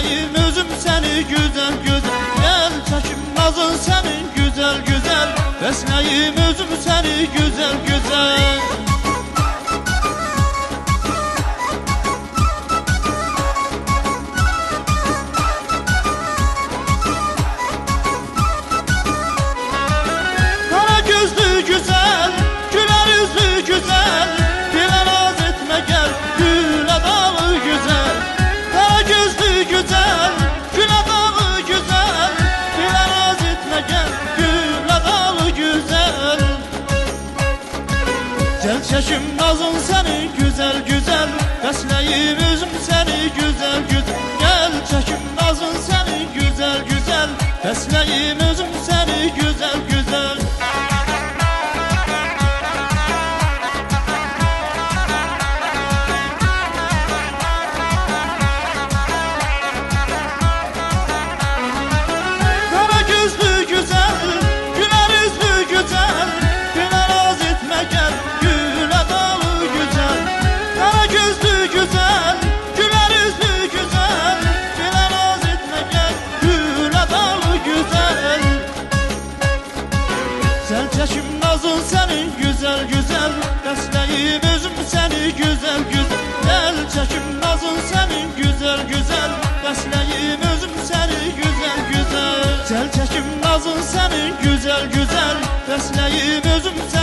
Bəsləyim özüm səni gözəl gözəl, gəl çəkim nazın sənin gözəl gözəl. Bəsləyim özüm səni gözəl gözəl. Qara gözlü güzel, güler yüzlü güzel, dilə naz etmə gəl, gülə dağı güzel. Qara gözlü güzel, gülə dağı güzel, dilə naz etmə gəl, gülə dağı güzel. Gəl çəkim nazın sənin güzel güzel, bəsləyim özüm səni güzel güzel. Gəl çəkim nazın sənin güzel güzel, bəsləyim özüm səni güzel güzel. Çəkim nazın sənin güzel güzel, bəsləyim özüm səni güzel güzel. Gəl çəkim nazın sənin güzel güzel, bəsləyim özüm səni güzel güzel. Gəl çəkim nazın sənin güzel güzel, bəsləyim özüm səni